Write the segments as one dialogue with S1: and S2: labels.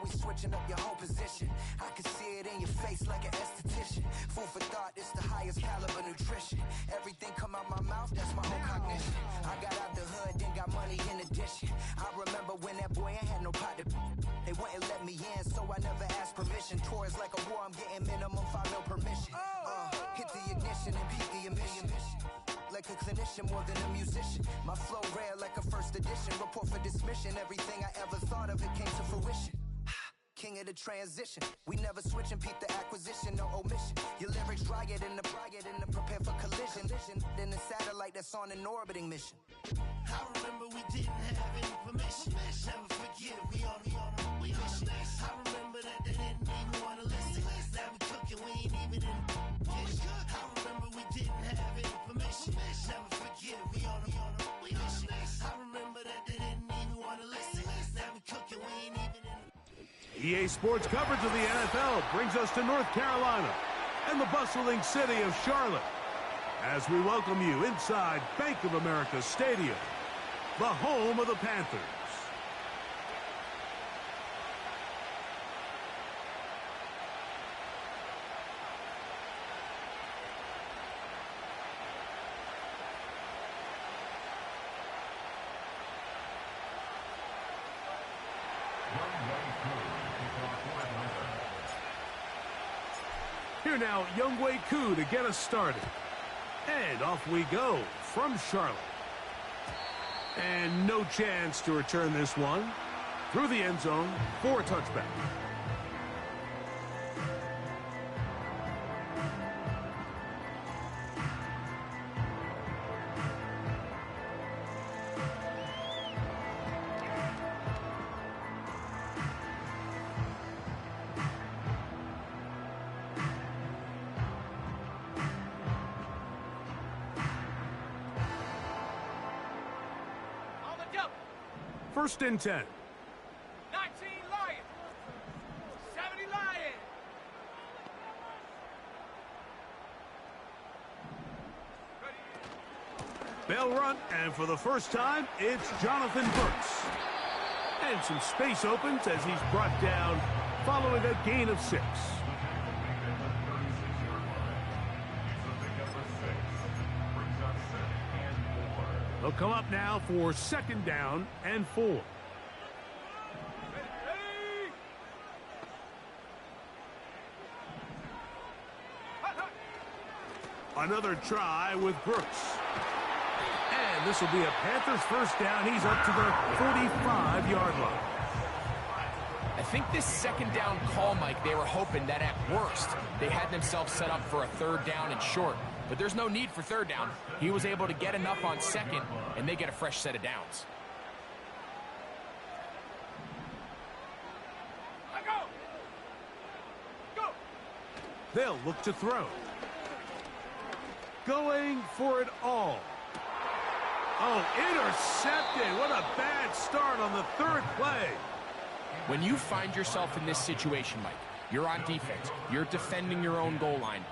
S1: always switching up your whole position. I can see it in your face like an esthetician. Food for thought, it's the highest caliber nutrition. Everything come out my mouth, that's my own cognition. I got out the hood, then got money in addition. I remember when that boy ain't had no pot to... They wouldn't let me in, so I never asked permission. Tours like a war, I'm getting minimum 5 no permission. Hit the ignition and beat the emission. Like a clinician more than a musician. My flow rare like a first edition. Report for dismission. Everything I ever thought of, it came to fruition. King of the transition. We never switch and peep the acquisition, no omission. Your lyrics dry it in the prepare for collision. Then the satellite that's on an orbiting mission.
S2: I remember we didn't have any permission. Never forget we on a mission. I remember that they didn't even want to listen. Now we cooking, we ain't even in the kitchen. I remember we didn't have any permission. Never forget we on a mission. I remember that they didn't even want to listen. Now we cooking, we ain't even in the...
S3: EA Sports coverage of the NFL brings us to North Carolina and the bustling city of Charlotte as we welcome you inside Bank of America Stadium, the home of the Panthers. Here now, Younghoe Koo to get us started. And off we go from Charlotte. And no chance to return this one. Through the end zone for a touchback. First and 10.
S4: 19 Lions. 70 Lions.
S3: Bail run, and for the first time, it's Jonathan Brooks. And some space opens as he's brought down following a gain of 6. They'll come up now for 2nd down and 4. Another try with Brooks. And this will be a Panthers first down. He's up to the 45-yard line.
S5: I think this 2nd down call, Mike, they were hoping that at worst they had themselves set up for a 3rd down and short. But there's no need for 3rd down. He was able to get enough on 2nd, and they get a fresh set of downs.
S4: Go!
S3: They'll look to throw. Going for it all. Oh, intercepted. What a bad start on the 3rd play.
S5: When you find yourself in this situation, Mike, you're on defense, you're defending your own goal line,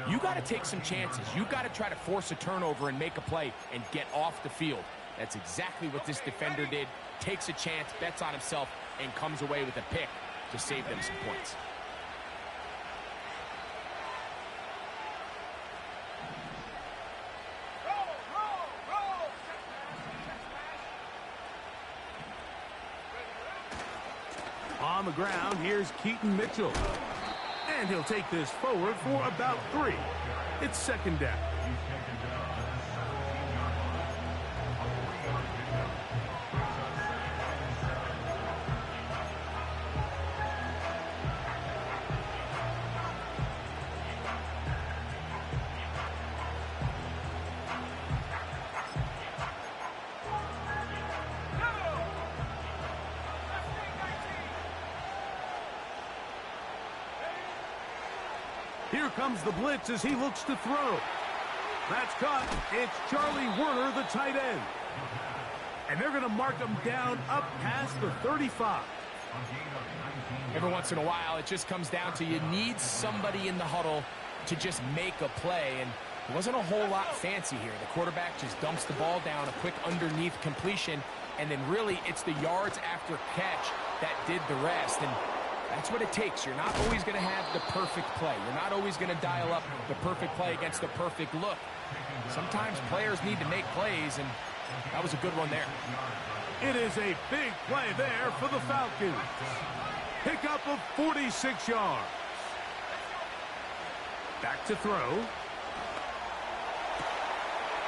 S5: you got to take some chances. You got to try to force a turnover and make a play and get off the field. That's exactly what this defender did. Takes a chance, bets on himself, and comes away with a pick to save them some points.
S3: On the ground, here's Keaton Mitchell. And he'll take this forward for about 3. It's 2nd down. Here comes the blitz as he looks to throw. That's caught. It's Charlie Werner, the tight end. And they're going to mark him down up past the 35.
S5: Every once in a while, it just comes down to you need somebody in the huddle to just make a play. And it wasn't a whole lot fancy here. The quarterback just dumps the ball down, a quick underneath completion, and then really it's the yards after catch that did the rest. And That's what it takes. You're not always going to have the perfect play. You're not always going to dial up the perfect play against the perfect look. Sometimes players need to make plays, and that was a good one there.
S3: It is a big play there for the Falcons. Pickup of 46 yards. Back to throw.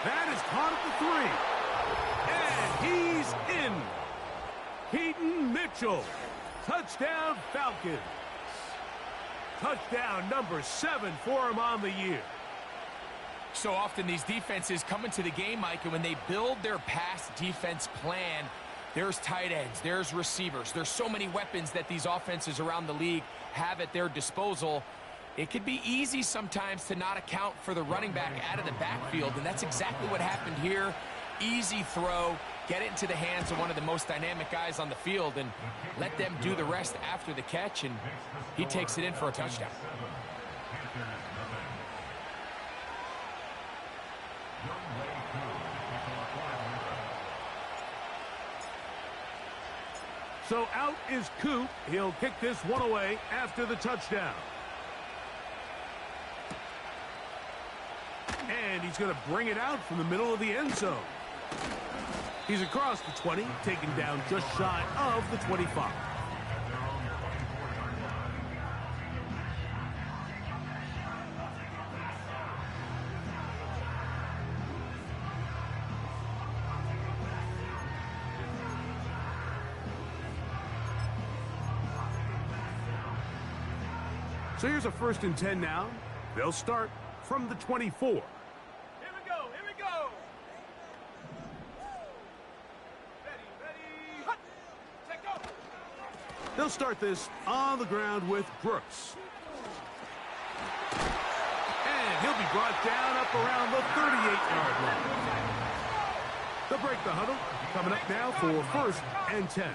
S3: That is caught at the 3. And he's in. Keaton Mitchell. Touchdown Falcons. Touchdown number 7 for him on the year.
S5: So often these defenses come into the game, Mike, and when they build their pass defense plan, there's tight ends, there's receivers, there's so many weapons that these offenses around the league have at their disposal. It could be easy sometimes to not account for the running back out of the backfield, and that's exactly what happened here. Easy throw, get it into the hands of one of the most dynamic guys on the field, and let them do the rest after the catch, and he takes it in for a touchdown.
S3: So out is Coop. He'll kick this one away after the touchdown. And he's going to bring it out from the middle of the end zone. He's across the 20, taken down just shy of the 25. So here's a 1st and 10 now. They'll start from the 24.
S4: Here we go, here we go. Ready, hut. Check go.
S3: They'll start this on the ground with Brooks. And he'll be brought down up around the 38-yard line. They'll break the huddle. Coming up now for 1st and 10.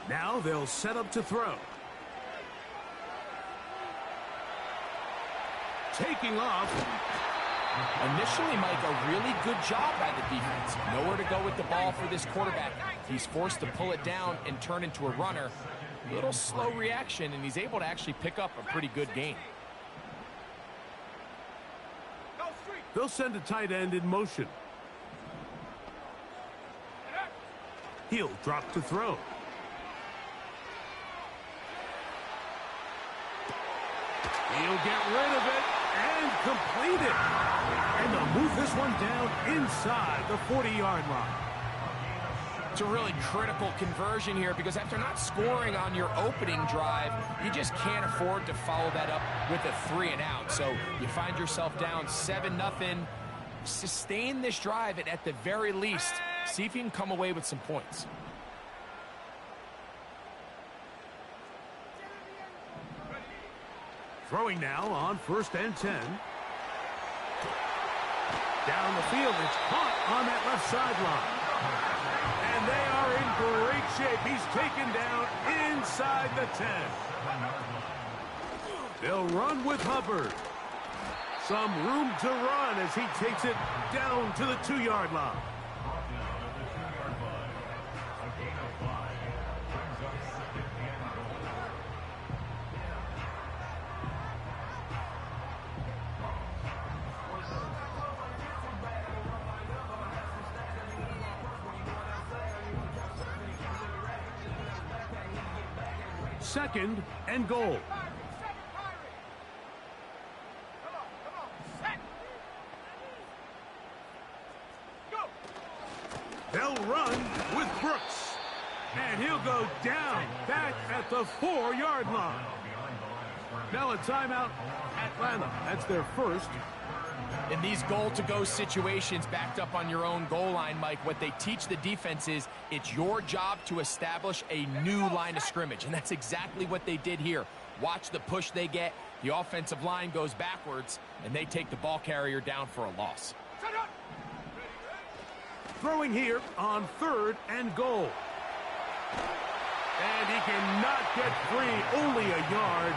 S3: Now they'll set up to throw. Taking off.
S5: Initially, Mike, a really good job by the defense. Nowhere to go with the ball for this quarterback. He's forced to pull it down and turn into a runner. Little slow reaction, and he's able to actually pick up a pretty good gain.
S3: They'll send a tight end in motion. He'll drop to throw. He'll get rid of it and complete it. And they'll move this one down inside the 40-yard line.
S5: It's a really critical conversion here because after not scoring on your opening drive, you just can't afford to follow that up with a 3 and out. So you find yourself down 7-0. Sustain this drive and at the very least, see if you can come away with some points.
S3: Throwing now on 1st and 10. Down the field, it's caught on that left sideline. And they are in great shape. He's taken down inside the 10. They'll run with Hubbard. Some room to run as he takes it down to the 2-yard line. Second and goal. They'll run with Brooks. And he'll go down back at the 4-yard line. Now a timeout, Atlanta. That's their first.
S5: In these goal-to-go situations backed up on your own goal line, Mike, what they teach the defense is it's your job to establish a new line of scrimmage, and that's exactly what they did here. Watch the push they get. The offensive line goes backwards, and they take the ball carrier down for a loss.
S3: Throwing here on 3rd and goal. And he cannot get free, only a yard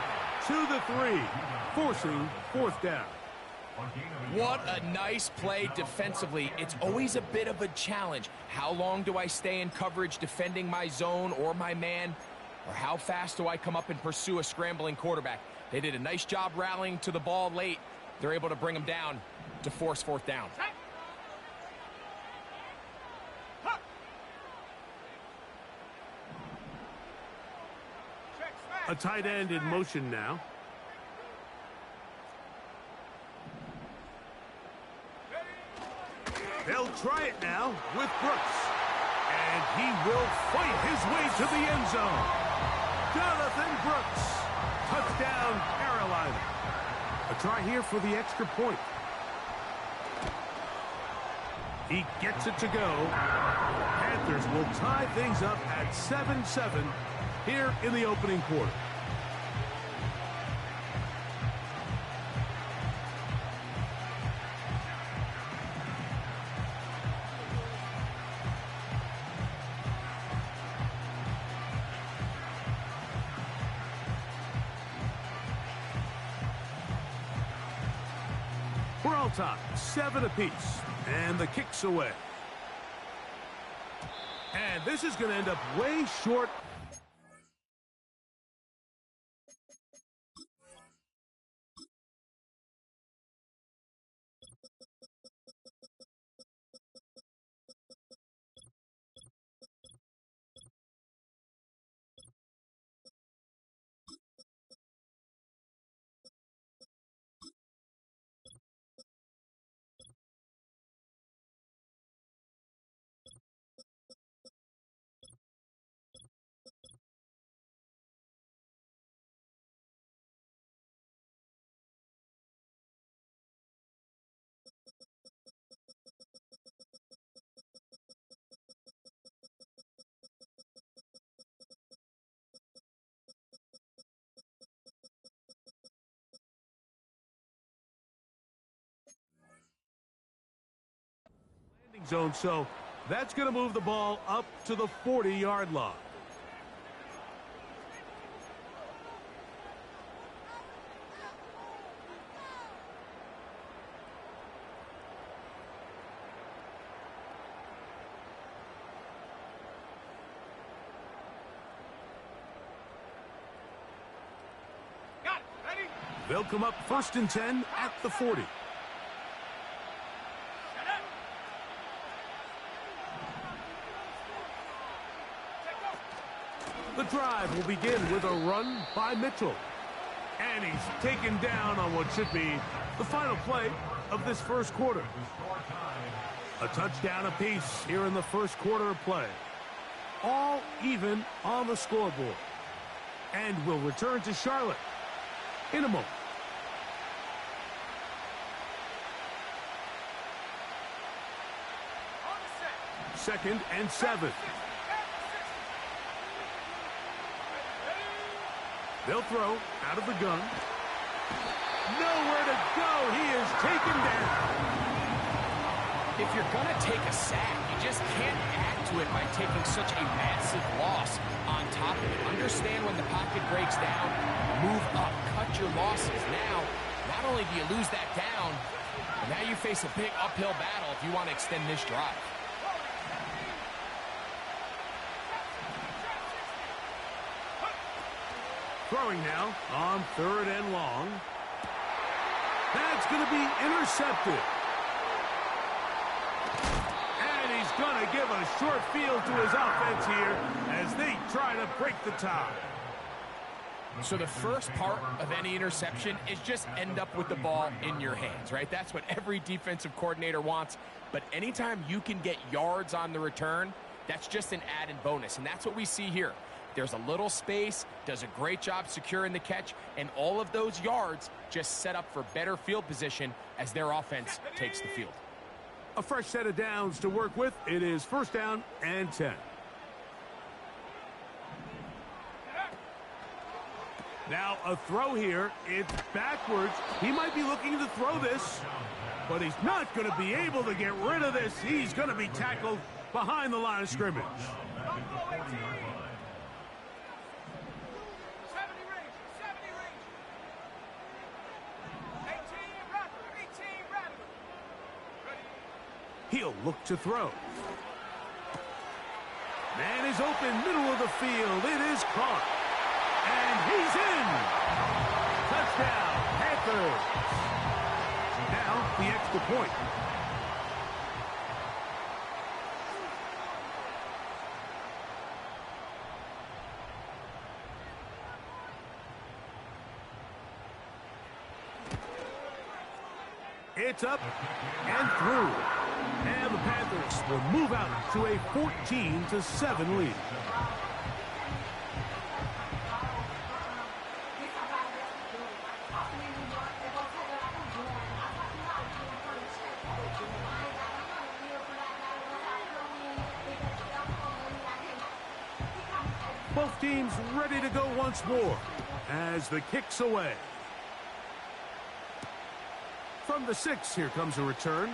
S3: to the 3, forcing 4th down.
S5: What a nice play defensively. It's always a bit of a challenge. How long do I stay in coverage defending my zone or my man? Or how fast do I come up and pursue a scrambling quarterback? They did a nice job rallying to the ball late. They're able to bring him down to force fourth down.
S3: A tight end in motion now. They'll try it now with Brooks. And he will fight his way to the end zone. Jonathan Brooks. Touchdown, Carolina. A try here for the extra point. He gets it to go. Panthers will tie things up at 7-7 here in the opening quarter. We're all tied, 7 apiece, and the kick's away. And this is going to end up way short. Zone, so that's going to move the ball up to the 40-yard line.
S4: Got it. Ready?
S3: They'll come up 1st and 10 at the 40. The drive will begin with a run by Mitchell. And he's taken down on what should be the final play of this first quarter. A touchdown apiece here in the first quarter of play. All even on the scoreboard. And we'll return to Charlotte in a moment.
S4: On the set.
S3: 2nd and 7. They'll throw out of the gun. Nowhere to go. He is taken down.
S5: If you're going to take a sack, you just can't add to it by taking such a massive loss on top of it. Understand when the pocket breaks down, move up, cut your losses. Now, not only do you lose that down, but now you face a big uphill battle if you want to extend this drive.
S3: Throwing now on 3rd and long. That's going to be intercepted. And he's going to give a short field to his offense here as they try to break the tie.
S5: So the first part of any interception is just end up with the ball in your hands, right? That's what every defensive coordinator wants. But anytime you can get yards on the return, that's just an added bonus. And that's what we see here. There's a little space, does a great job securing the catch, and all of those yards just set up for better field position as their offense takes the field.
S3: A fresh set of downs to work with. It is 1st down and 10. Now a throw here. It's backwards. He might be looking to throw this, but he's not going to be able to get rid of this. He's going to be tackled behind the line of scrimmage.
S4: 70 range. 18, rapper, 18.
S3: He'll look to throw. Man is open, middle of the field. It is caught. And he's in. Touchdown, Panthers. Now the extra point. It's up and through. And the Panthers will move out to a 14-7 lead. Both teams ready to go once more as the kick's away. From the 6, here comes a return.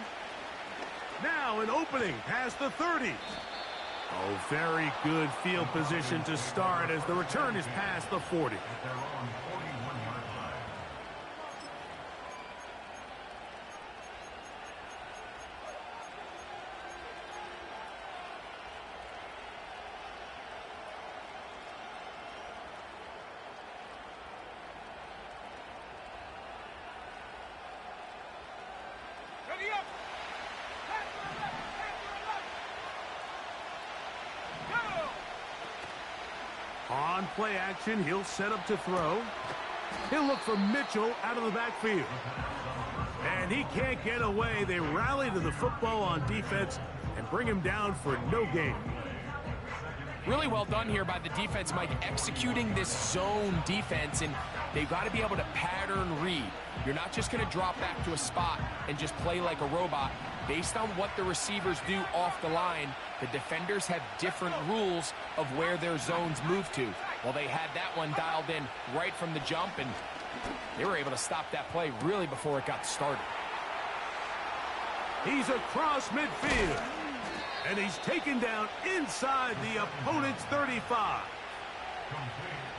S3: Now an opening past the 30. Oh, very good field position to start as the return is past the 40.
S4: Ready up.
S3: On play action, he'll set up to throw. He'll look for Mitchell out of the backfield. And he can't get away. They rally to the football on defense and bring him down for no gain.
S5: Really well done here by the defense, Mike, executing this zone defense, and they've got to be able to pattern read. You're not just going to drop back to a spot and just play like a robot. Based on what the receivers do off the line, the defenders have different rules of where their zones move to. Well, they had that one dialed in right from the jump, and they were able to stop that play really before it got started.
S3: He's across midfield, and he's taken down inside the opponent's 35.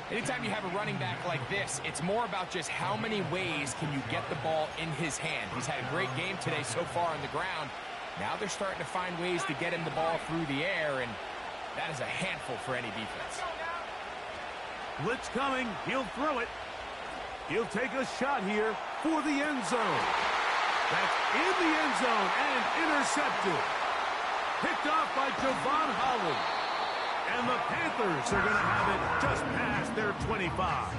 S5: Anytime you have a running back like this, it's more about just how many ways can you get the ball in his hand. He's had a great game today so far on the ground. Now they're starting to find ways to get him the ball through the air, and that is a handful for any defense.
S3: Blitz coming. He'll throw it. He'll take a shot here for the end zone. That's in the end zone and intercepted. Picked off by Javon Holland. And the Panthers are going to have it just past their 25.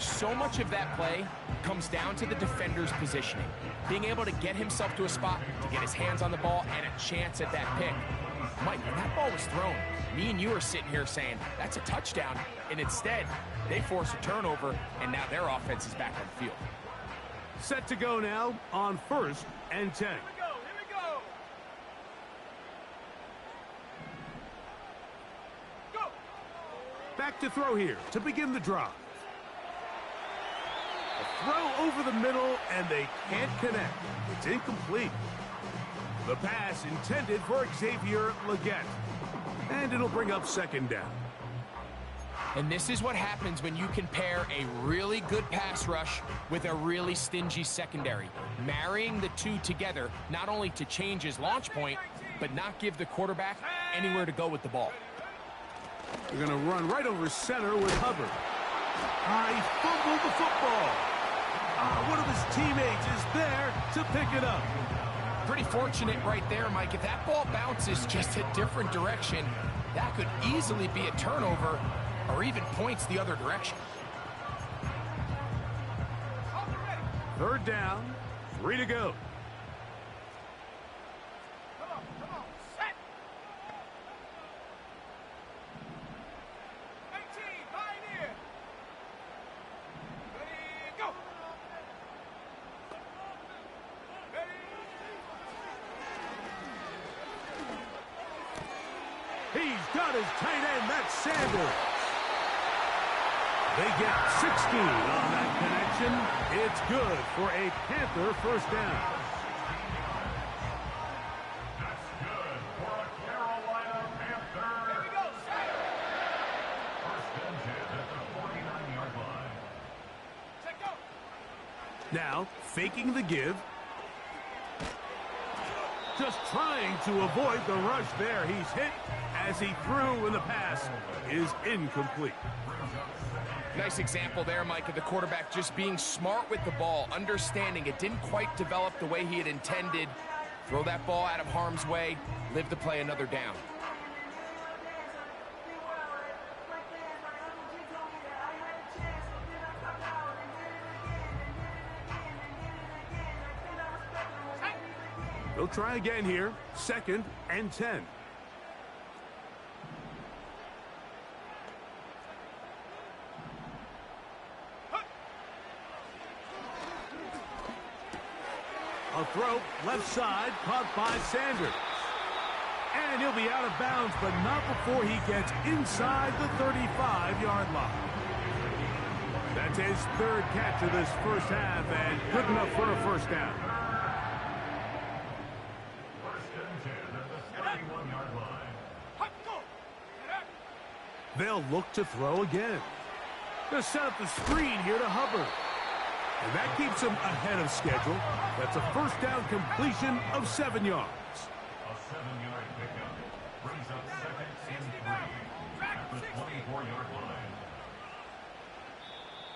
S5: So much of that play comes down to the defender's positioning. Being able to get himself to a spot, to get his hands on the ball, and a chance at that pick. Mike, when that ball was thrown, me and you are sitting here saying, that's a touchdown. And instead, they force a turnover, and now their offense is back on the field.
S3: Set to go now on 1st and 10. Back to throw here to begin the drive. A throw over the middle, and they can't connect. It's incomplete. The pass intended for Xavier Legette. And it'll bring up 2nd down.
S5: And this is what happens when you can pair a really good pass rush with a really stingy secondary. Marrying the two together, not only to change his launch point, but not give the quarterback anywhere to go with the ball.
S3: They're going to run right over center with Hubbard. He fumbled the football. One of his teammates is there to pick it up.
S5: Pretty fortunate right there, Mike. If that ball bounces just a different direction, that could easily be a turnover or even points the other direction.
S3: 3rd down, 3 to go. He's got his tight end, that's Sanders. They get 16 on that connection. It's good for a Panther 1st down.
S6: That's good for a Carolina Panther.
S4: Here we go, set.
S6: 1st and 10 at the 49-yard line.
S4: Check go.
S3: Now, faking the give. Just trying to avoid the rush there. He's hit as he threw, and the pass is incomplete.
S5: Nice example there, Mike, of the quarterback just being smart with the ball, understanding it didn't quite develop the way he had intended. Throw that ball out of harm's way, live to play another down.
S3: They'll try again here. 2nd and 10. A throw, left side, caught by Sanders. And he'll be out of bounds, but not before he gets inside the 35-yard line. That's his 3rd catch of this first half, and good enough for a first down. They'll look to throw again. They'll set up the screen here to Hubbard. And that keeps him ahead of schedule. That's a first down completion of 7 yards.
S6: A 7-yard pickup brings up 2nd and 3 at the 24-yard line.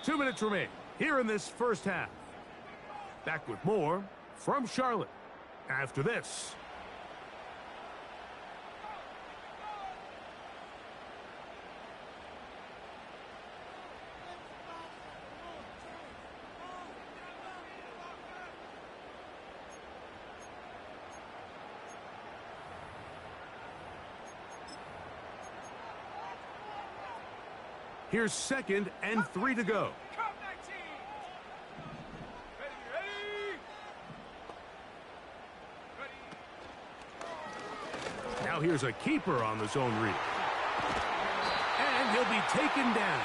S3: 2 minutes remain here in this first half. Back with more from Charlotte after this. Here's 2nd and 3 to go.
S4: Come 19. Ready.
S3: Now here's a keeper on the zone read. And he'll be taken down.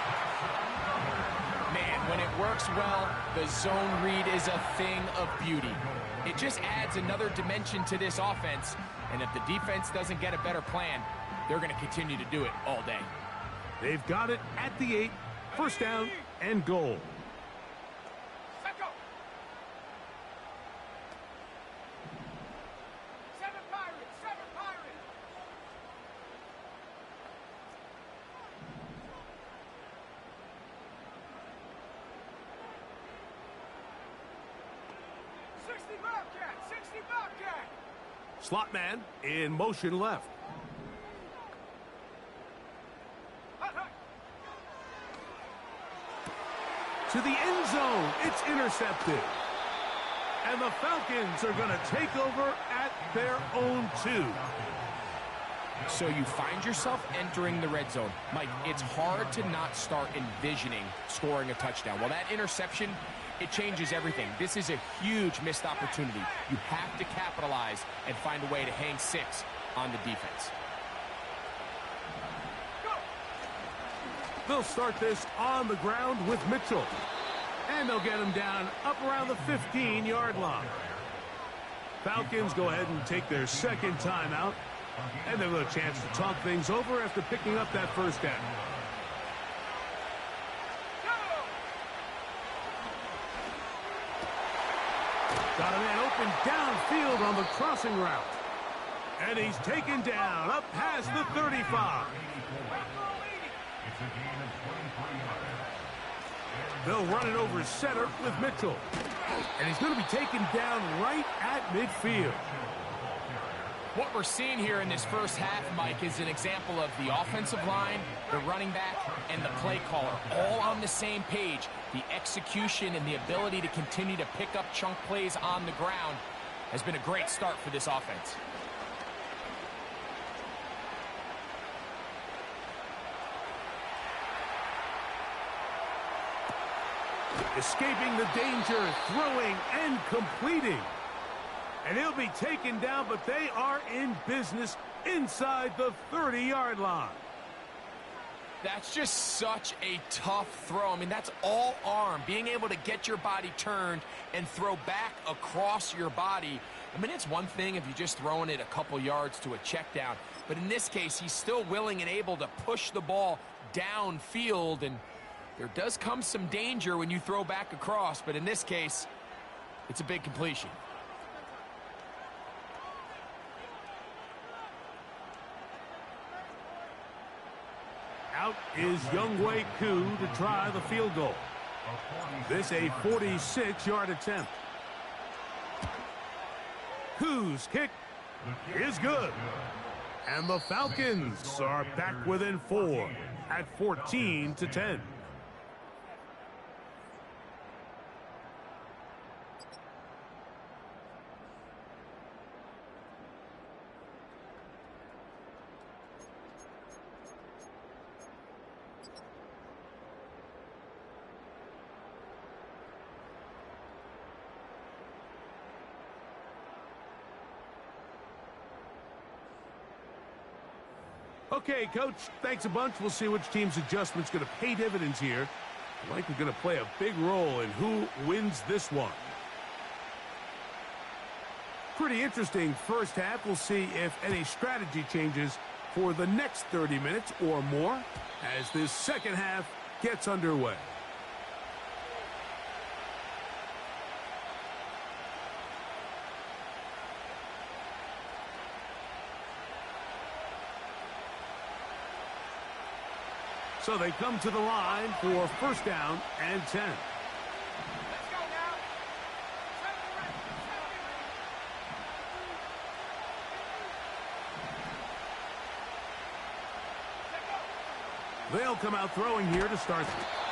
S5: Man, when it works well, the zone read is a thing of beauty. It just adds another dimension to this offense, and if the defense doesn't get a better plan, they're going to continue to do it all day.
S3: They've got it at the 8. First down and goal.
S4: Set go. 7 Pirates. 7 Pirates. Bobcat. 60 Bobcat.
S3: Slot man in motion left. To the end zone, it's intercepted. And the Falcons are going to take over at their own 2.
S5: So you find yourself entering the red zone. Mike, it's hard to not start envisioning scoring a touchdown. Well, that interception, it changes everything. This is a huge missed opportunity. You have to capitalize and find a way to hang 6 on the defense.
S3: They'll start this on the ground with Mitchell. And they'll get him down up around the 15-yard line. Falcons go ahead and take their 2nd timeout. And they've got a chance to talk things over after picking up that first down. Got a man open downfield on the crossing route. And he's taken down up past the 35.
S6: It's a gain of 23 yards.
S3: They'll run it over center with Mitchell. And he's going to be taken down right at midfield.
S5: What we're seeing here in this first half, Mike, is an example of the offensive line, the running back, and the play caller all on the same page. The execution and the ability to continue to pick up chunk plays on the ground has been a great start for this offense.
S3: Escaping the danger, throwing and completing. And he'll be taken down, but they are in business inside the 30-yard line.
S5: That's just such a tough throw. I mean, that's all arm. Being able to get your body turned and throw back across your body. I mean, it's one thing if you're just throwing it a couple yards to a check down. But in this case, he's still willing and able to push the ball downfield. And there does come some danger when you throw back across. But in this case, it's a big completion.
S3: out is Younghoe Koo to try the field goal. This a 46-yard attempt. Koo's kick is good. And the Falcons are back within 4 at 14-10. Okay, Coach, thanks a bunch. We'll see which team's adjustment's going to pay dividends here. Likely going to play a big role in who wins this one. Pretty interesting first half. We'll see if any strategy changes for the next 30 minutes or more as this second half gets underway. So they come to the line for first down and 10.
S4: Let's go now.
S3: They'll come out throwing here to start.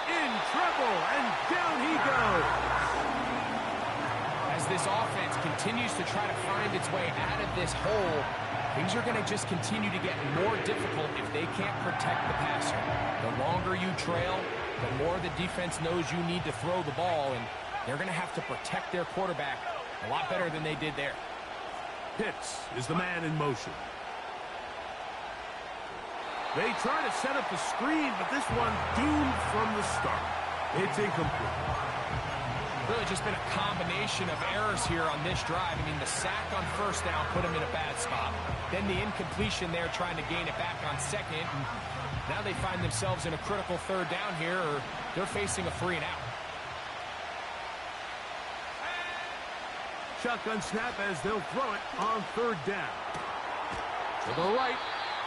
S3: In trouble, and down he goes.
S5: As this offense continues to try to find its way out of this hole, things are going to just continue to get more difficult if they can't protect the passer. The longer you trail, the more the defense knows you need to throw the ball, and they're going to have to protect their quarterback a lot better than they did there.
S3: Pitts is the man in motion. They try to set up the screen, but this one doomed from the start. It's incomplete.
S5: Really just been a combination of errors here on this drive. I mean, the sack on first down put them in a bad spot. Then the incompletion there trying to gain it back on second. And now they find themselves in a critical third down here, or they're facing a 3 and out.
S3: Shotgun snap as they'll throw it on third down. To the right,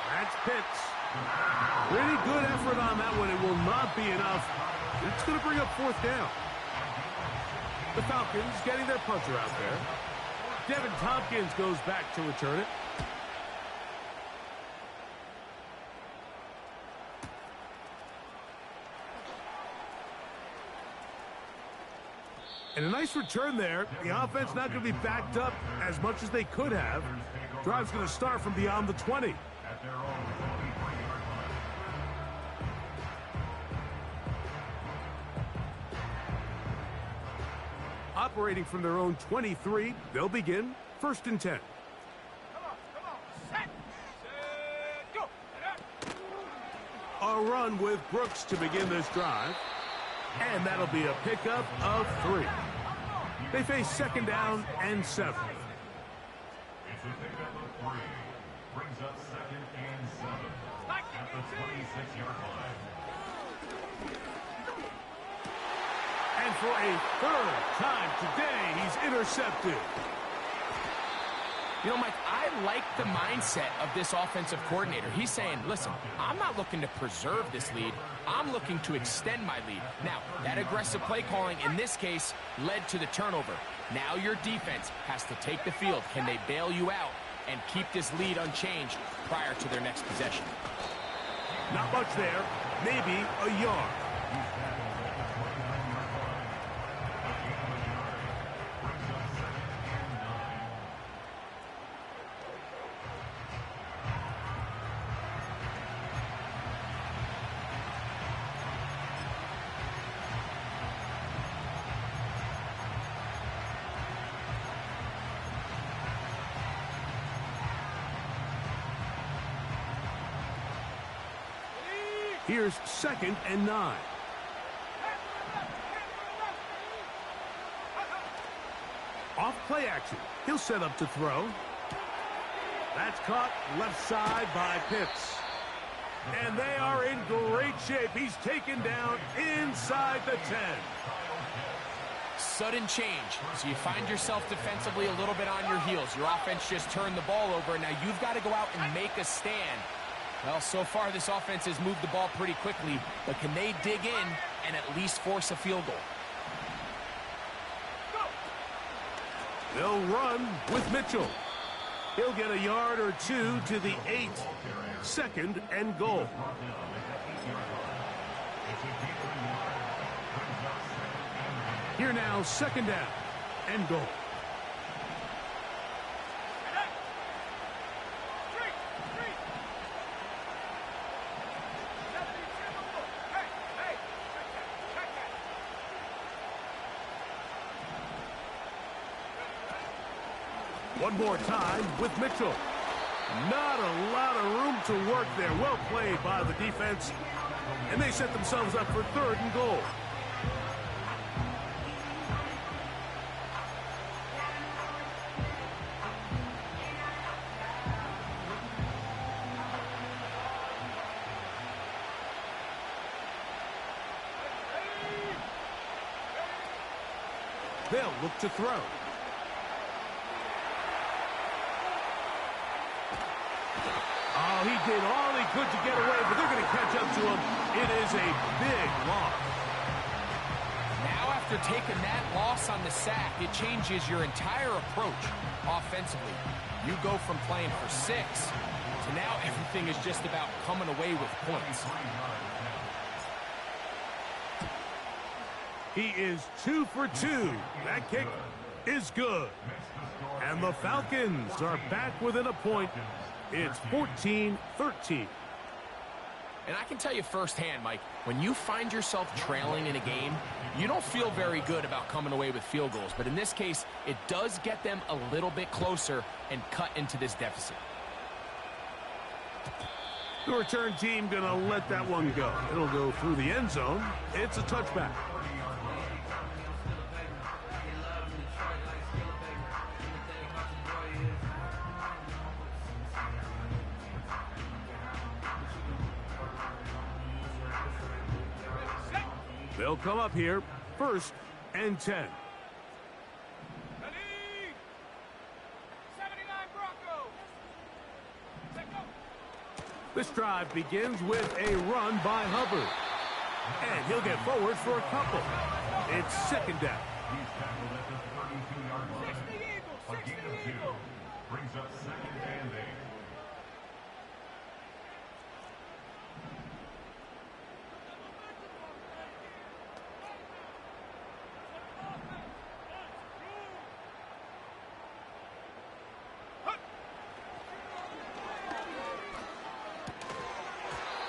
S3: that's Pitts. Pretty good effort on that one. It will not be enough. It's going to bring up fourth down. The Falcons getting their punter out there. Devin Tompkins goes back to return it. And a nice return there. The offense not going to be backed up as much as they could have. Drive's going to start from beyond the 20. Operating from their own 23, they'll begin first and 10.
S4: Come on. Set, go.
S3: A run with Brooks to begin this drive. And that'll be a pickup of 3. They face second down and 7.
S6: It's a pickup of 3. Brings up second and 7 at the 26-yard line.
S3: And for a third time today, he's intercepted.
S5: You know, Mike, I like the mindset of this offensive coordinator. He's saying, listen, I'm not looking to preserve this lead. I'm looking to extend my lead. Now, that aggressive play calling in this case led to the turnover. Now your defense has to take the field. Can they bail you out and keep this lead unchanged prior to their next possession?
S3: Not much there. Maybe a yard. Here's second and 9. Off play action. He'll set up to throw. That's caught left side by Pitts. And they are in great shape. He's taken down inside the 10.
S5: Sudden change. So you find yourself defensively a little bit on your heels. Your offense just turned the ball over, and now you've got to go out and make a stand. Well, so far this offense has moved the ball pretty quickly, but can they dig in and at least force a field goal?
S3: They'll run with Mitchell. He'll get a yard or two to the 8. 2nd and goal. Here now, 2nd down and goal. One more time with Mitchell. Not a lot of room to work there. Well played by the defense. And they set themselves up for 3rd and goal. They'll look to throw. Oh, he did all he could to get away, but they're going to catch up to him. It is a big loss.
S5: Now, after taking that loss on the sack, it changes your entire approach offensively. You go from playing for 6 to now everything is just about coming away with points.
S3: He is 2 for 2. That kick is good. And the Falcons are back within a point. It's 14-13.
S5: And I can tell you firsthand, Mike, when you find yourself trailing in a game, you don't feel very good about coming away with field goals. But in this case, it does get them a little bit closer and cut into this deficit.
S3: The return team going to let that one go. It'll go through the end zone. It's a touchback. They'll come up here, 1st and 10.
S4: Ready? 79 Broncos. Let go.
S3: This drive begins with a run by Hubbard. And he'll get forward for a couple. It's 2nd down.
S6: He's tackled at the 32-yard line.
S4: 60 Eagles.
S6: A gain of 2. Brings up 2nd and 8.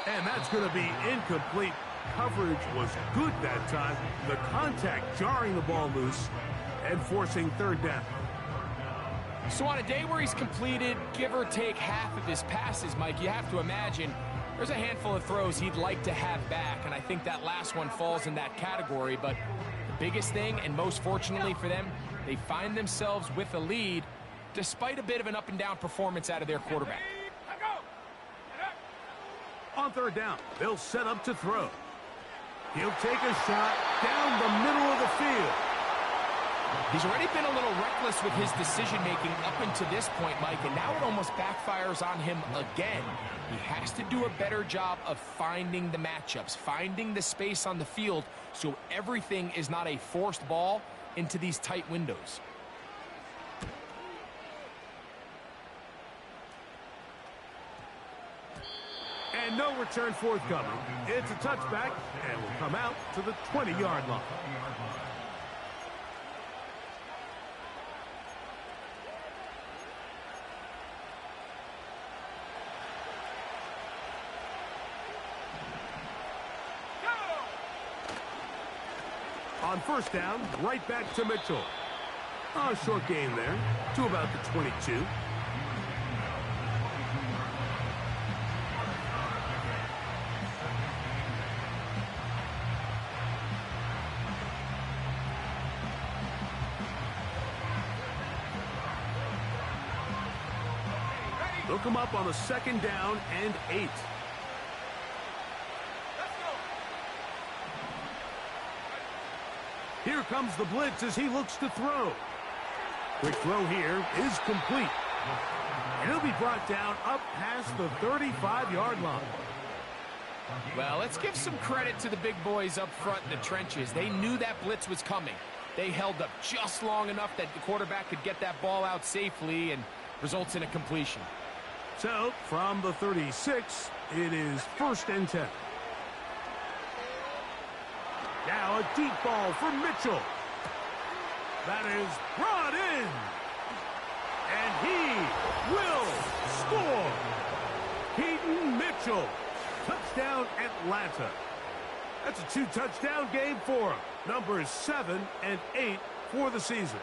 S3: And that's going to be incomplete. Coverage was good that time. The contact jarring the ball loose and forcing 3rd down.
S5: So on a day where he's completed, give or take half of his passes, Mike, you have to imagine there's a handful of throws he'd like to have back, and I think that last one falls in that category. But the biggest thing, and most fortunately for them, they find themselves with a lead despite a bit of an up-and-down performance out of their quarterback.
S4: Let go.
S3: On 3rd down, they'll set up to throw. He'll take a shot down the middle of the field.
S5: He's already been a little reckless with his decision-making up until this point, Mike, and now it almost backfires on him again. He has to do a better job of finding the matchups, finding the space on the field, so everything is not a forced ball into these tight windows.
S3: And no return forthcoming. It's a touchback and will come out to the 20-yard line. On 1st down, right back to Mitchell. A short gain there to about the 22. They'll come up on a 2nd down and 8. Here comes the blitz as he looks to throw. Quick throw here is complete. And he'll be brought down up past the 35-yard line.
S5: Well, let's give some credit to the big boys up front in the trenches. They knew that blitz was coming. They held up just long enough that the quarterback could get that ball out safely and results in a completion.
S3: So, from the 36, it is 1st and 10. Now a deep ball for Mitchell. That is brought in. And he will score. Keaton Mitchell. Touchdown Atlanta. That's a 2-touchdown game for him. Numbers 7 and 8 for the season.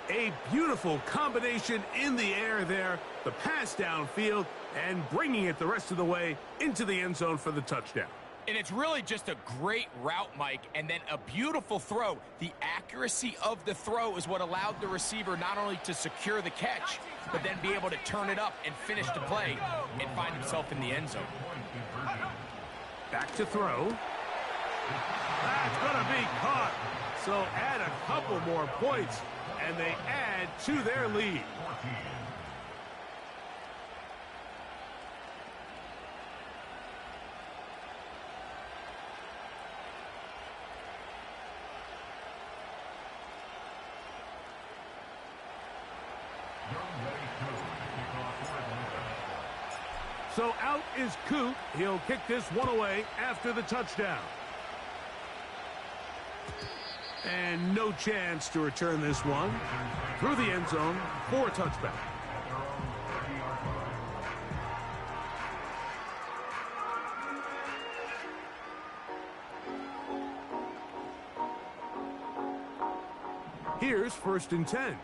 S3: A beautiful combination in the air there. The pass downfield and bringing it the rest of the way into the end zone for the touchdown.
S5: And it's really just a great route, Mike, and then a beautiful throw. The accuracy of the throw is what allowed the receiver not only to secure the catch, but then be able to turn it up and finish the play and find himself in the end zone.
S3: Back to throw. That's going to be caught. So add a couple more points, and they add to their lead. So out is Coop. He'll kick this one away after the touchdown. And no chance to return this one through the end zone for a touchback. Here's 1st and 10.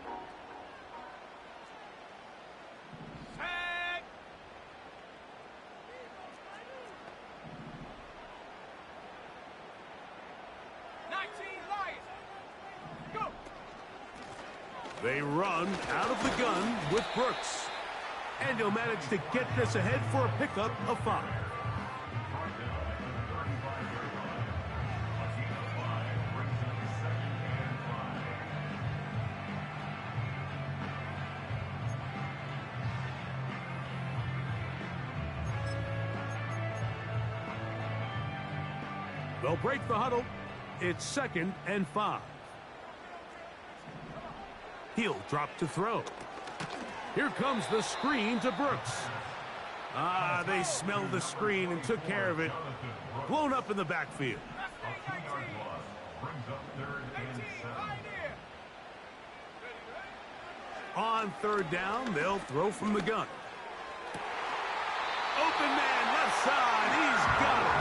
S3: They run out of the gun with Brooks. And he'll manage to get this ahead for a pickup of 5. They'll break the huddle. It's 2nd and 5. He'll drop to throw. Here comes the screen to Brooks. They smelled the screen and took care of it. Blown up in the backfield. On 3rd down, they'll throw from the gun. Open man, left side. He's got it.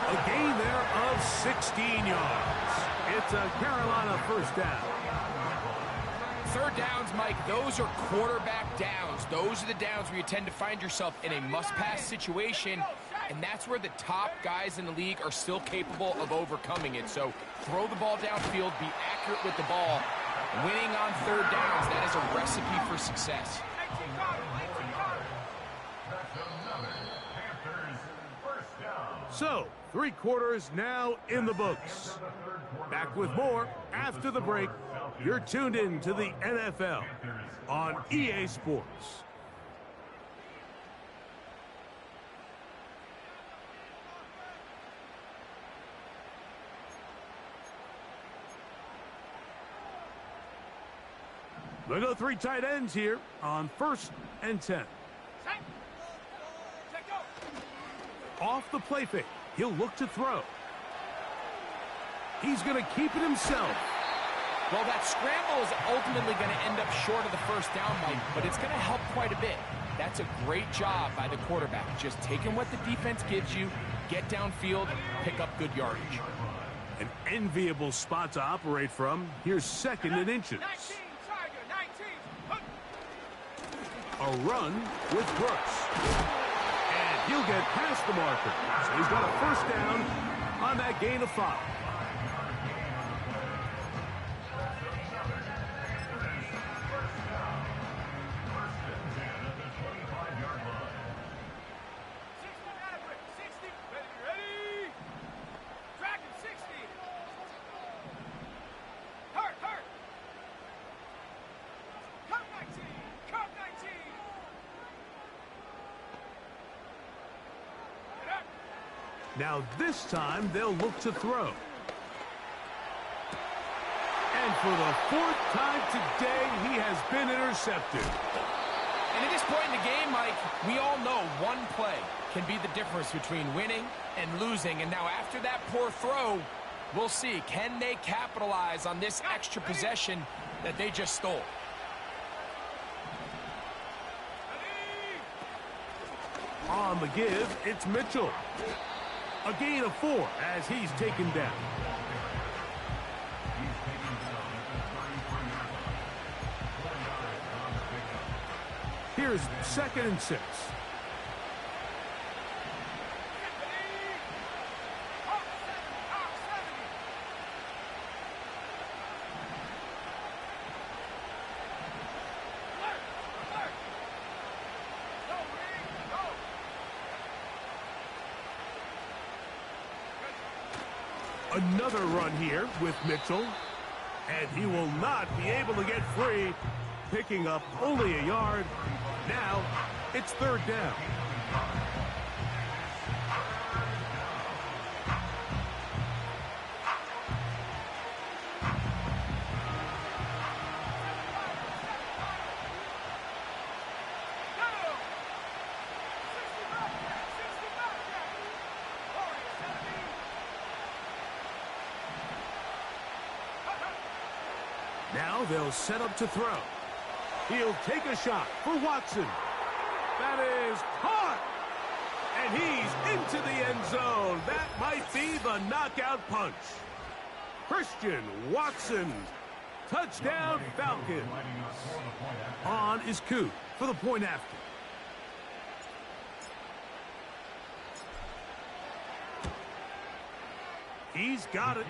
S3: A gain there of 16 yards. It's a Carolina 1st down.
S5: 3rd downs, Mike, those are quarterback downs. Those are the downs where you tend to find yourself in a must-pass situation, and that's where the top guys in the league are still capable of overcoming it. So throw the ball downfield, be accurate with the ball. Winning on 3rd downs, that is a recipe for success.
S3: So, 3 quarters now in the books. Back with more after the break. You're tuned in to the NFL on EA Sports. They go 3 tight ends here on 1st and 10. Off the play fake. He'll look to throw. He's going to keep it himself.
S5: Well, that scramble is ultimately going to end up short of the 1st down, Mike, but it's going to help quite a bit. That's a great job by the quarterback. Just taking what the defense gives you, get downfield, pick up good yardage.
S3: An enviable spot to operate from. Here's 2nd and inches. A run with Brooks. And he'll get past the marker. So he's got a 1st down on that gain of 5. Now this time they'll look to throw. And for the 4th time today, he has been intercepted.
S5: And at this point in the game, Mike, we all know one play can be the difference between winning and losing. And now after that poor throw, we'll see, can they capitalize on this extra possession that they just stole?
S3: On the give, it's Mitchell. A gain of 4 as he's taken down. Here's 2nd and 6. Another run here with Mitchell. And he will not be able to get free, picking up only a yard. Now, it's 3rd down. Now they'll set up to throw. He'll take a shot for Watson. That is caught. And he's into the end zone. That might be the knockout punch. Christian Watson. Touchdown Falcons. On is Coop for the point after. He's got it.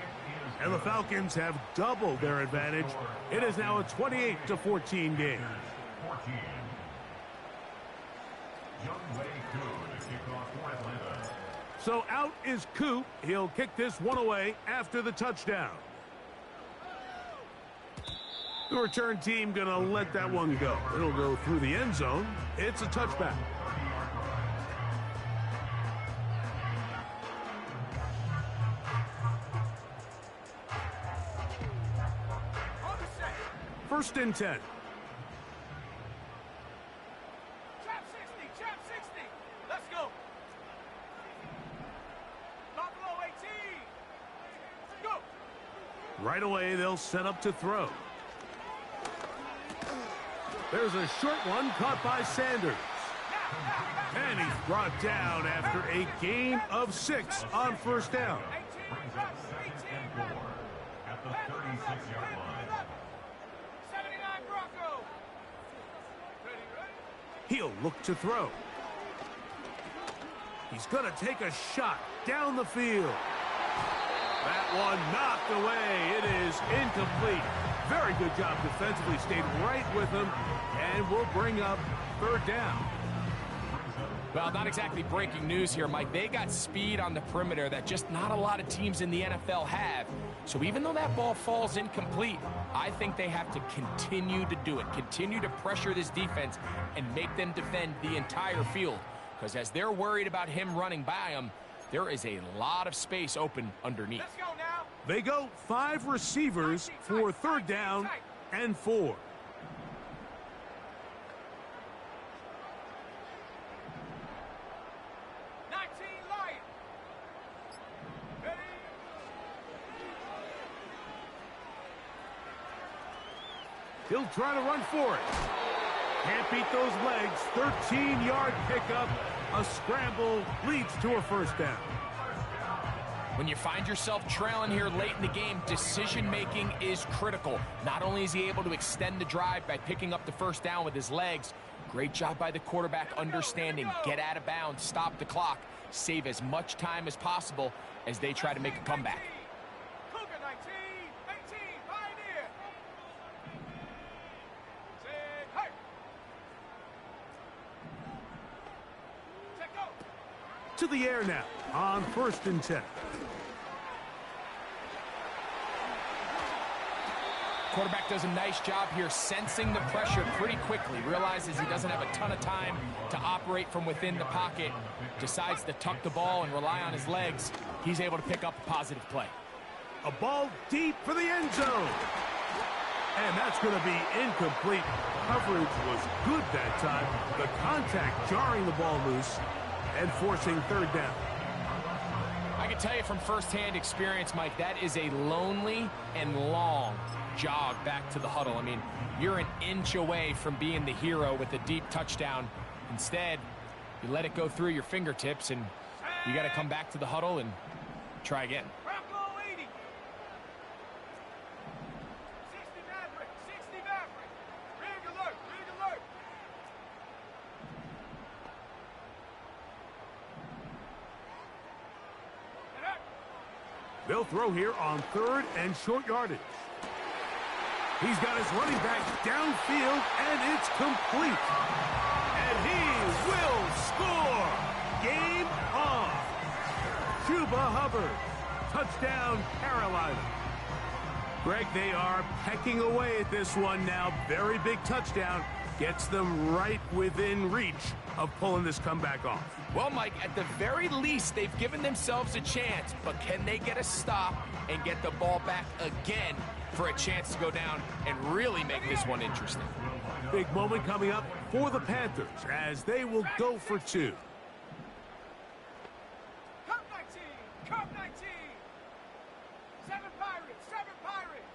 S3: And the Falcons have doubled their advantage. It is now a 28-14 game. So out is Coop. He'll kick this one away after the touchdown. The return team going to let that one go. It'll go through the end zone. It's a touchback. First and 10.
S4: Trap 60. Let's go. Buffalo 18. Go.
S3: Right away, they'll set up to throw. There's a short one caught by Sanders. And he's brought down after a gain of 6 on 1st down.
S6: Brings up 2nd and 4 at the 36-yard line.
S3: He'll look to throw. He's going to take a shot down the field. That one knocked away. It is incomplete. Very good job defensively. Stayed right with him and will bring up 3rd down.
S5: Well, not exactly breaking news here, Mike. They got speed on the perimeter that just not a lot of teams in the NFL have. So even though that ball falls incomplete, I think they have to continue to do it. Continue to pressure this defense and make them defend the entire field. Because as they're worried about him running by them, there is a lot of space open underneath.
S4: Let's go now.
S3: They go 5 receivers for 3rd down and 4. He'll try to run for it. Can't beat those legs. 13-yard pickup. A scramble leads to a 1st down.
S5: When you find yourself trailing here late in the game, decision-making is critical. Not only is he able to extend the drive by picking up the 1st down with his legs, great job by the quarterback understanding, get out of bounds, stop the clock, save as much time as possible as they try to make a comeback.
S3: To the air now on 1st and 10.
S5: Quarterback does a nice job here sensing the pressure pretty quickly, realizes he doesn't have a ton of time to operate from within the pocket, decides to tuck the ball and rely on his legs. He's able to pick up a positive play.
S3: A ball deep for the end zone. And that's going to be incomplete. Coverage was good that time. The contact jarring the ball loose and forcing third down.
S5: I can tell you from firsthand experience, Mike, that is a lonely and long jog back to the huddle. I mean, you're an inch away from being the hero with a deep touchdown. Instead, you let it go through your fingertips, and you got to come back to the huddle and try again.
S4: Bronco 80. 60 Maverick. 60 Maverick. Rig alert. Rig alert.
S3: They'll throw here on third and short yardage. He's got his running back downfield, and it's complete. And he will score. Game on. Chuba Hubbard. Touchdown, Carolina. Greg, they are pecking away at this one now. Very big touchdown. Gets them right within reach of pulling this comeback off.
S5: Well, Mike, at the very least, they've given themselves a chance, but can they get a stop and get the ball back again for a chance to go down and really make this one interesting?
S3: Big moment coming up for the Panthers as they will go for two.
S4: Cup 19. Cup 19. 7 Pirates. 7 Pirates.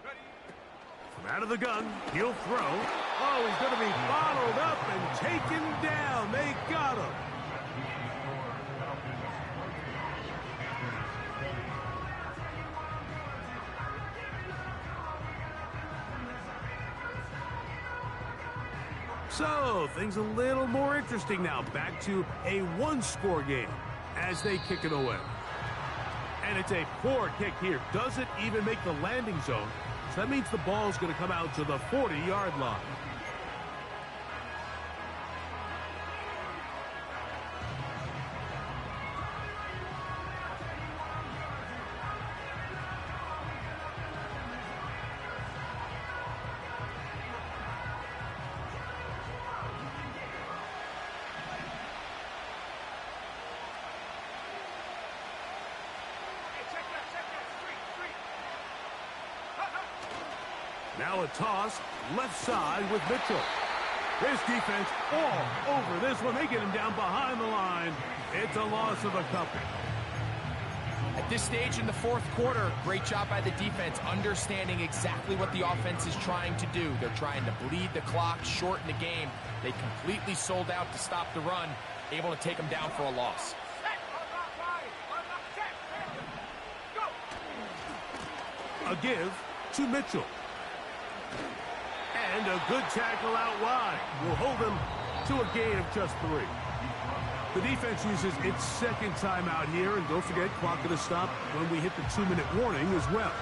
S4: Ready.
S3: From out of the gun, he'll throw. Oh, he's going to be bottled up and taken down. They got him. So, things a little more interesting now. Back to a one-score game as they kick it away. And it's a poor kick here. Doesn't even make the landing zone. So that means the ball's going to come out to the 40-yard line. Now a toss, left side with Mitchell. This defense all over this one. They get him down behind the line. It's a loss of a couple.
S5: At this stage in the fourth quarter, great job by the defense, understanding exactly what the offense is trying to do. They're trying to bleed the clock, shorten the game. They completely sold out to stop the run, able to take them down for a loss.
S3: A give to Mitchell. And a good tackle out wide will hold them to a gain of just 3. The defense uses its second timeout here, and don't forget, clock going to stop when we hit the 2-minute warning as well.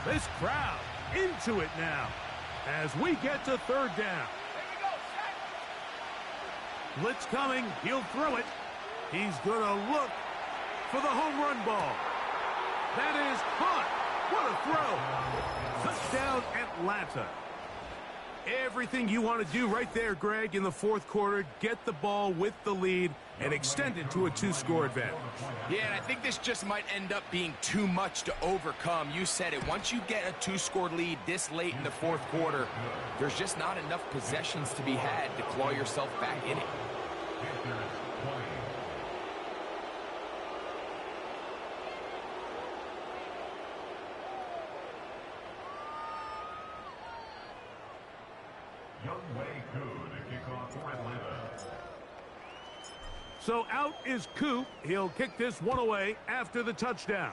S3: This crowd into it now as we get to third down. Blitz coming. He'll throw it. He's going to look for the home run ball. That is caught. What a throw. Touchdown, Atlanta. Everything you want to do right there, Greg, in the fourth quarter. Get the ball with the lead and extend it to a 2-score advantage.
S5: Yeah, and I think this just might end up being too much to overcome. You said it. Once you get a 2-score lead this late in the fourth quarter, there's just not enough possessions to be had to claw yourself back in it.
S3: So out is Coop. He'll kick this one away after the touchdown.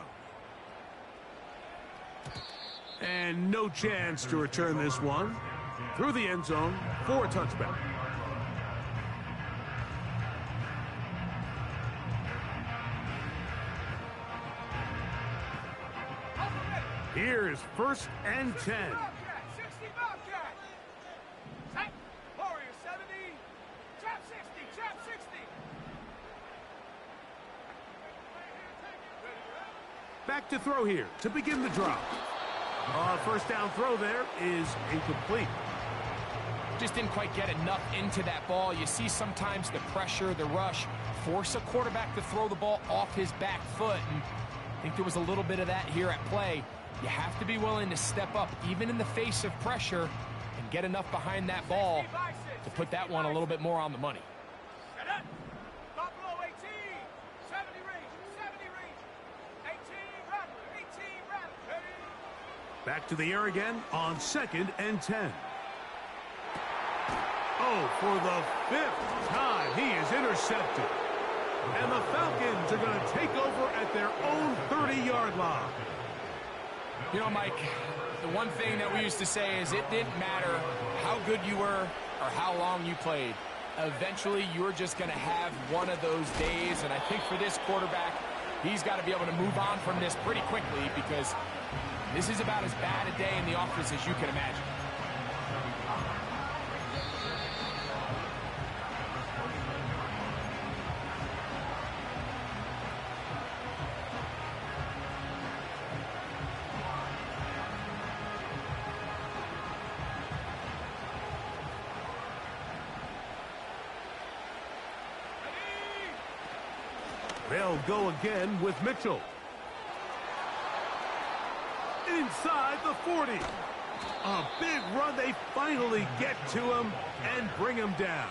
S3: And no chance to return this one through the end zone for a touchback. Here's 1st and 10. Back to throw here to begin the drop. First down throw there is incomplete.
S5: Just didn't quite get enough into that ball. You see sometimes the pressure, the rush, force a quarterback to throw the ball off his back foot. And I think there was a little bit of that here at play. You have to be willing to step up, even in the face of pressure, and get enough behind that ball to put that one a little bit more on the money.
S4: Buffalo 18, 70 range, 70 range, 18 Rattler, 18 Rattler.
S3: Back to the air again on 2nd and 10. Oh, for the 5th time, he is intercepted. And the Falcons are going to take over at their own 30-yard line.
S5: You know, Mike, the one thing that we used to say is it didn't matter how good you were or how long you played. Eventually, you're just going to have one of those days, and I think for this quarterback, he's got to be able to move on from this pretty quickly because this is about as bad a day in the office as you can imagine.
S3: They'll go again with Mitchell. Inside the 40. A big run. They finally get to him and bring him down.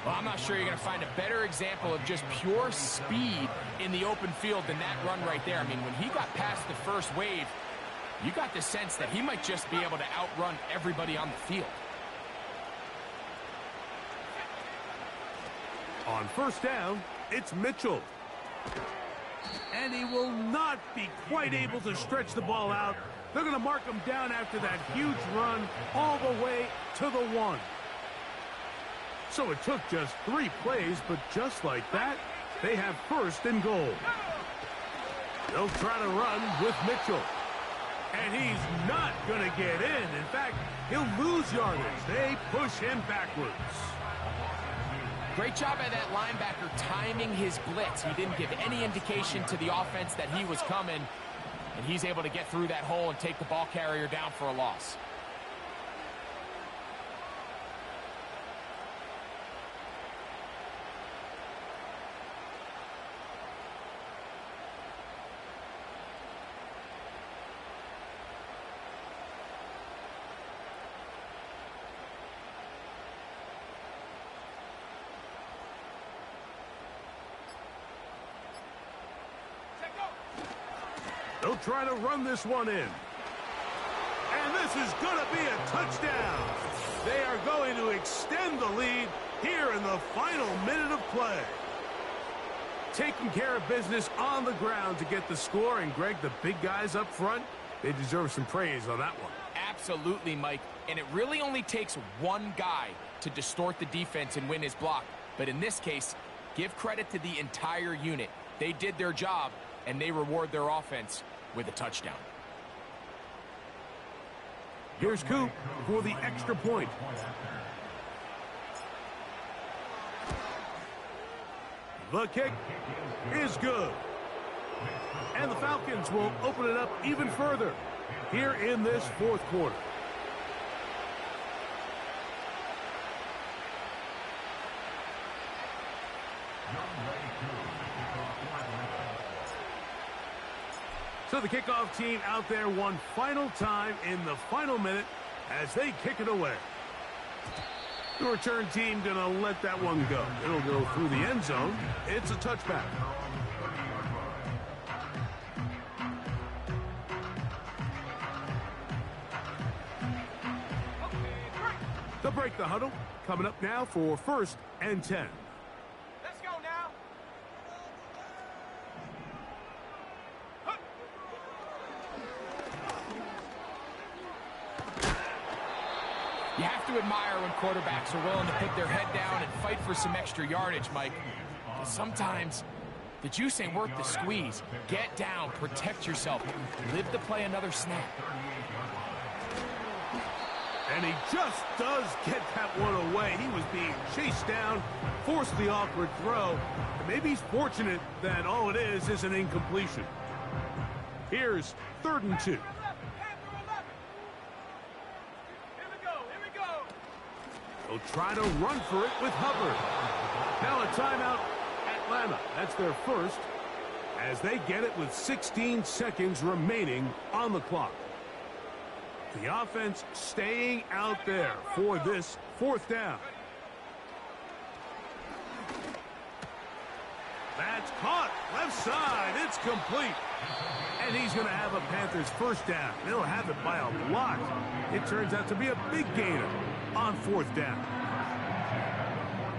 S5: Well, I'm not sure you're going to find a better example of just pure speed in the open field than that run right there. I mean, when he got past the first wave, you got the sense that he might just be able to outrun everybody on the field.
S3: On first down, it's Mitchell. And he will not be quite able to stretch the ball out. They're going to mark him down after that huge run all the way to the 1. So it took just 3 plays, but just like that, they have 1st and goal. They'll try to run with Mitchell. And he's not going to get in. In fact, he'll lose yardage. They push him backwards.
S5: Great job by that linebacker timing his blitz. He didn't give any indication to the offense that he was coming, and he's able to get through that hole and take the ball carrier down for a loss.
S3: They'll try to run this one in. And this is going to be a touchdown. They are going to extend the lead here in the final minute of play. Taking care of business on the ground to get the score. And, Greg, the big guys up front, they deserve some praise on that one.
S5: Absolutely, Mike. And it really only takes one guy to distort the defense and win his block. But in this case, give credit to the entire unit. They did their job, and they reward their offense with a touchdown.
S3: Here's Coop for the extra point. The kick is good. And the Falcons will open it up even further here in this 4th quarter. So the kickoff team out there one final time in the final minute as they kick it away. The return team going to let that one go. It'll go through the end zone. It's a touchback. They'll break the huddle. Coming up now for 1st and 10.
S4: Let's go now.
S5: You have to admire when quarterbacks are willing to put their head down and fight for some extra yardage, Mike. But sometimes the juice ain't worth the squeeze. Get down, protect yourself, live to play another snap.
S3: And he just does get that one away. He was being chased down, forced the awkward throw. And maybe he's fortunate that all it is an incompletion. Here's 3rd and 2.
S4: Here we go.
S3: They'll try to run for it with Hubbard. Now a timeout, Atlanta. That's their first, as they get it with 16 seconds remaining on the clock. The offense staying out there for this 4th down. That's caught. Left side. It's complete. And he's going to have a Panthers first down. They'll have it by a lot. It turns out to be a big gainer on 4th down.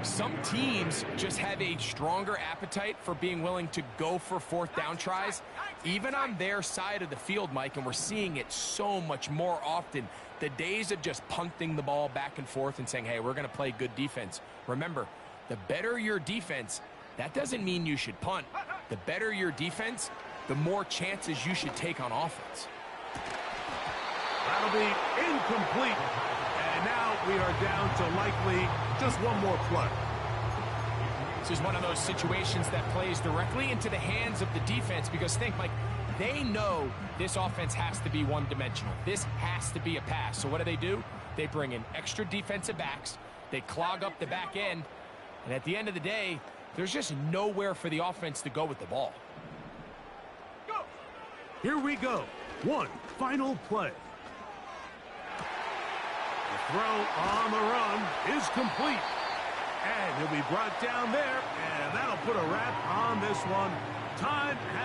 S5: Some teams just have a stronger appetite for being willing to go for 4th down tries, even on their side of the field, Mike, and we're seeing it so much more often. The days of just punting the ball back and forth and saying, hey, we're going to play good defense. Remember, the better your defense, that doesn't mean you should punt. The better your defense, the more chances you should take on offense.
S3: That'll be incomplete. And now we are down to likely just one more play.
S5: This is one of those situations that plays directly into the hands of the defense, because think, Mike, they know this offense has to be one-dimensional. This has to be a pass. So what do? They bring in extra defensive backs. They clog up the back end. And at the end of the day, there's just nowhere for the offense to go with the ball.
S3: Here we go. One final play. The throw on the run is complete. And he'll be brought down there, and that'll put a wrap on this one. Time has